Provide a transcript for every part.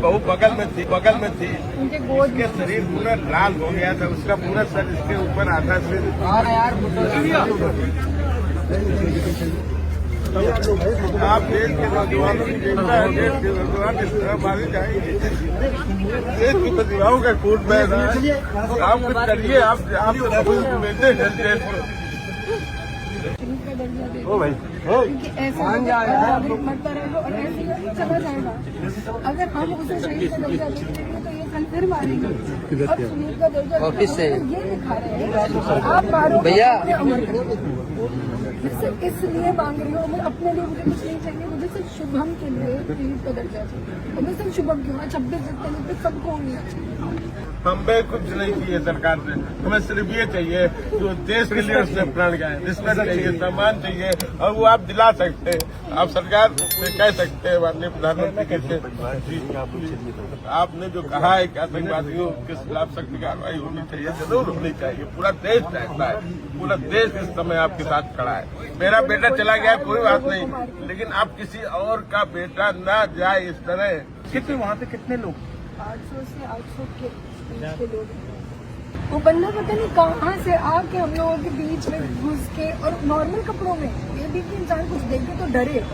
बहू बगल में थी इसके शरीर पूरा लाल हो गया था, उसका पूरा सर इसके ऊपर आधा सिर। आप देश के नौजवानों की चिंता है, देश के नौजवान इस तरह मारे जाएंगे। देश की प्रतिभाओं का खून बह रहा है। आप कुछ करिए, आप ओ भाई ऐसा मरता रहेगा और ऐसे ही चला जाएगा। अगर हम उसे शहीद का दर्जा देंगे तो ये कल फिर मारेंगे। अब शहीद का दर्जा ऑफिस से ये दिखा रहे हैं आप मारो भैया। सिर्फ इसलिए मांग रही हूँ, मैं अपने लिए मुझे कुछ नहीं चाहिए, मुझे सिर्फ शुभम के लिए शहीद का दर्जा चाहिए। और मैं सिर्फ शुभम क्यों 26 जनवरी पे सबको होना चाहिए। हमें कुछ नहीं चाहिए सरकार से, हमें सिर्फ ये चाहिए जो देश के लिए उसने प्राण गए, रिस्पेक्ट चाहिए, सम्मान चाहिए, और वो आप दिला सकते हैं। आप सरकार से कह सकते हैं माननीय प्रधानमंत्री से, आपने जो कहा है कि आतंकवादियों के खिलाफ सख्त कार्रवाई होनी चाहिए, जरूर होनी चाहिए। पूरा देश चाहता है, पूरा देश इस समय आपके साथ खड़ा है। मेरा बेटा चला गया कोई बात नहीं, लेकिन आप किसी और का बेटा ना जाए इस तरह। कितने वहाँ पे कितने लोग? 800 से 800 के लोग। वो बंदा पता नहीं कहाँ से आके हम लोगों के बीच में घुस के, और नॉर्मल कपड़ों में, ये भी कि इंसान कुछ देखे तो डरे।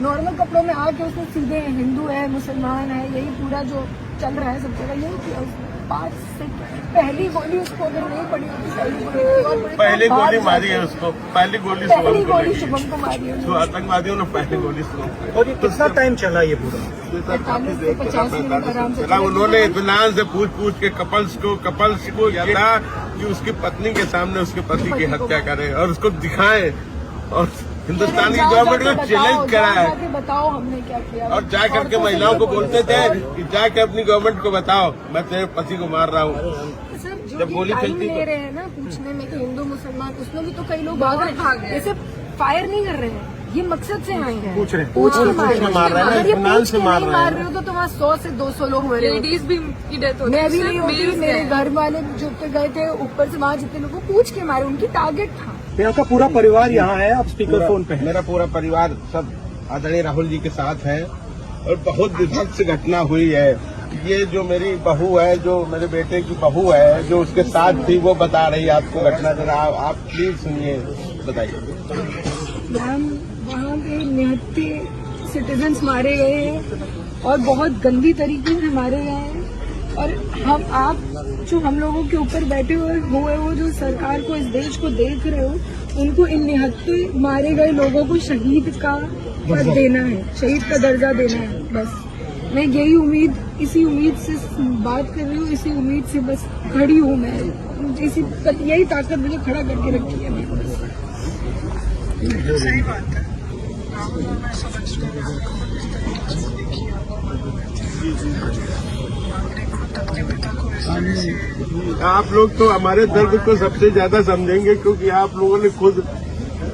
नॉर्मल कपड़ों में आके उसने सीधे हिंदू है मुसलमान है यही पूरा जो चल रहा है सब जगह, यही किया उसने। 5 से पहली गोली उसको अगर नहीं पड़ी होती, पहली गोली मारी है उसको, पहली गोली शुभम को मारी है। जो आतंकवादियों ने पहली गोली शुभम। और ये कितना टाइम चला ये पूरा? 45 से 50 मिनट आराम से। उन्होंने इत्मीनान से पूछ के कपल्स को या था कि उसकी पत्नी के सामने उसके पति की हत्या करे और उसको दिखाएं, और हिंदुस्तान की गवर्नमेंट को चैलेंज करा है। बताओ हमने क्या किया। और जा करके महिलाओं को बोलते थे कि जाके अपनी गवर्नमेंट को बताओ मैं तेरे पति को मार रहा हूँ। जब गोली चलती ले रहे हैं ना पूछने में कि हिंदू मुसलमान, उसमें भी तो कई लोग भाग रहे हैं। ऐसे फायर नहीं कर रहे हैं, ये मकसद से आए हैं, पूछ रहे हैं, मार रहे हैं, ये पूछ के नहीं मार रहे हो तो वहाँ 100 से 200 लोग मरे। लेडीज भी की डेथ होती है। मैं भी नहीं होती, मेरे घर वाले जो पे गए थे ऊपर से वहाँ जितने लोगों को पूछ के मारे, उनकी टारगेट था। आपका पूरा परिवार यहाँ है, आप स्पीकर फोन पे हैं? मेरा पूरा परिवार सब आदरणीय राहुल जी के साथ है, और बहुत विभत्स घटना हुई है। ये जो मेरी बहू है, जो मेरे बेटे की बहू है, जो उसके साथ थी, वो बता रही है आपको घटना। जरा आप प्लीज सुनिए, बताइए। मैम वहाँ पे 69 सिटीजन्स मारे गए हैं और बहुत गंदी तरीके से मारे गए हैं, और आप जो हम लोगों के ऊपर बैठे हुए वो जो सरकार को, इस देश को देख रहे हो, उनको इन 69 मारे गए लोगों को शहीद का पद देना है, शहीद का दर्जा देना है। बस मैं यही उम्मीद, इसी उम्मीद से बात कर रही हूँ, इसी उम्मीद से बस खड़ी हूँ मैं। यही ताकत मुझे खड़ा करके रखी है। सही बात है, मैं समझ आप लोग तो हमारे दर्द को सबसे ज्यादा समझेंगे, क्योंकि आप लोगों ने खुद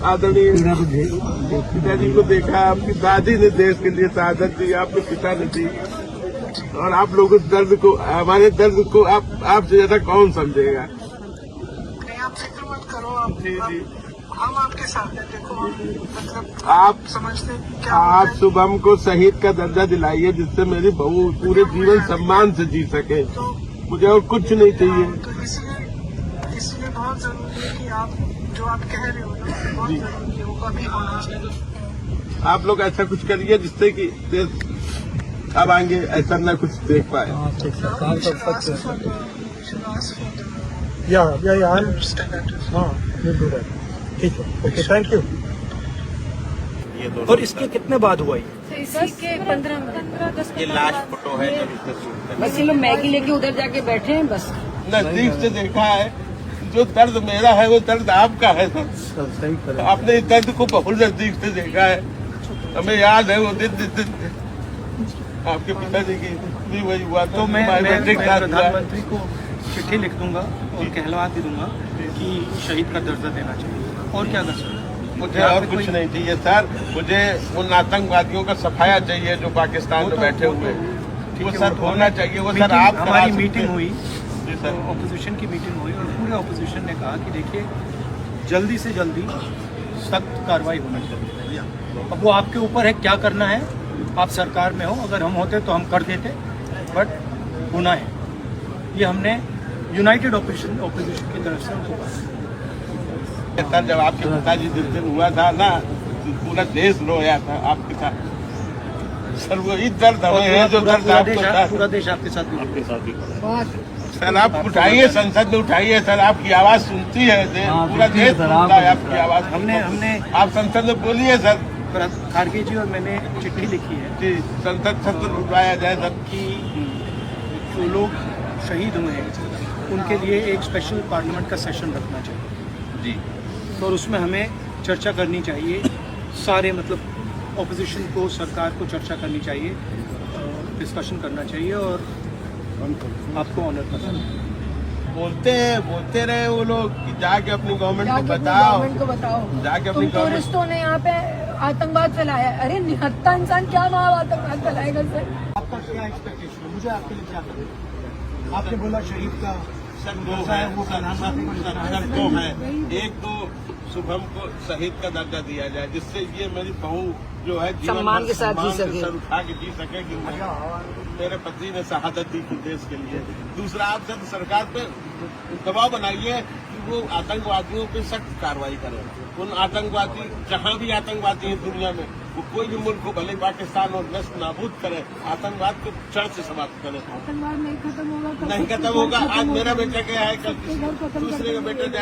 आदरणीय पिताजी को देखा, आपकी दादी ने देश के लिए शहादत दी, आपके पिता ने दी, और आप लोग उस दर्द को, हमारे दर्द को आपसे ज्यादा कौन समझेगा। नहीं, आप फिक्र मत करो। आप जी हम आपके साथ हैं। देखो मतलब आप समझते हैं क्या आप शुभम को शहीद का दर्जा दिलाइए, जिससे मेरी बहू पूरे जीवन सम्मान से जी सके। मुझे और कुछ नहीं चाहिए। तो इसलिए बहुत जरूरी है कि आप जो आप कह रहे हो ना, बहुत जरूरी है, वो अभी होना चाहिए। आप लोग ऐसा कुछ करिए जिससे कि देश अब आएंगे ऐसा न कुछ देख पाए। ठीक है, ओके, थैंक यू। और इसके कितने बाद हुआ इसी के 15 ये लास्ट फोटो है जब इसने शूट बस ये लोग मैगी लेके उधर जाके बैठे हैं बस। नजदीक से देखा है। जो दर्द मेरा है वो दर्द आपका है सर। आपने इस दर्द को बहुत नजदीक से देखा है। हमें याद है वो दिन आपके पिताजी की भी वही हुआ। तो मैं प्रधानमंत्री को चिट्ठी लिख दूंगा और कहलवा दे दूंगा कि शहीद का दर्जा देना चाहिए। और क्या कर सकते? मुझे और कुछ नहीं चाहिए सर। मुझे उन आतंकवादियों का सफाया चाहिए जो पाकिस्तान में बैठे हुए हैं। वो सर होना चाहिए। वो सर आप हमारी मीटिंग हुई जी सर, ऑपोजिशन की मीटिंग हुई और पूरे ऑपोजिशन ने कहा कि देखिए जल्दी से जल्दी सख्त कार्रवाई होना चाहिए। अब वो आपके ऊपर है क्या करना है। आप सरकार में हो, अगर हम होते तो हम कर देते, बट होना है। ये हमने यूनाइटेड ऑपोजिशन की तरफ से उनको कहा। सर जब आपके पिताजी जिस दिन हुआ था ना, तो पूरा देश रोया था आपके साथ। सर वही दर्द हमें है जो दर्द आपको था। पूरा देश आपके साथ भी सर आप उठाइए, संसद में उठाइए सर, आपकी आवाज सुनती है पूरा देश सुनता है आपकी आवाज। हमने आप संसद में बोलिए सर। खारगे जी और मैंने चिट्ठी लिखी है जी, संसद सत्र उठाया जाए सर। कि जो लोग शहीद हुए हैं उनके लिए एक स्पेशल पार्लियामेंट का सेशन रखना चाहिए जी, और उसमें हमें चर्चा करनी चाहिए। सारे मतलब ऑपोजिशन को, सरकार को चर्चा करनी चाहिए, डिस्कशन करना चाहिए और आपको ऑनर करना चाहिए। बोलते रहे वो लोग कि जाके अपनी गवर्नमेंट को बताओ, गवर्नमेंट को बताओ जाके अपनी तुम गवर्नमेंट। टूरिस्टों ने यहाँ पे आतंकवाद फैलाया है। अरे निहत्था इंसान क्या वहाँ आतंकवाद फैलाएगा सर? आपका क्या एक्सपेक्टेशन है? मुझे आपके लिए क्या करना? आपने बोला शहीद का सर दो है, सर दो है। एक तो शुभम को शहीद का दर्जा दिया जाए, जिससे ये मेरी बहू जो है जीवन सम्मान के साथ जी सके, सर उठा के जी सके कि मेरे पति ने शहादत दी थी देश के लिए। दूसरा, आप सर सरकार पे दबाव बनाइए कि वो आतंकवादियों पे सख्त कार्रवाई करे। उन आतंकवादी, जहाँ भी आतंकवादी हैं दुनिया में, वो कोई भी मुल्क को, भले पाकिस्तान और नष्ट नाबूद करे, आतंकवाद को जड़ से समाप्त करे। आतंकवाद नहीं खत्म होगा, नहीं खत्म होगा। आज मेरा बेटा गया है, कल दूसरे का बेटा जाए।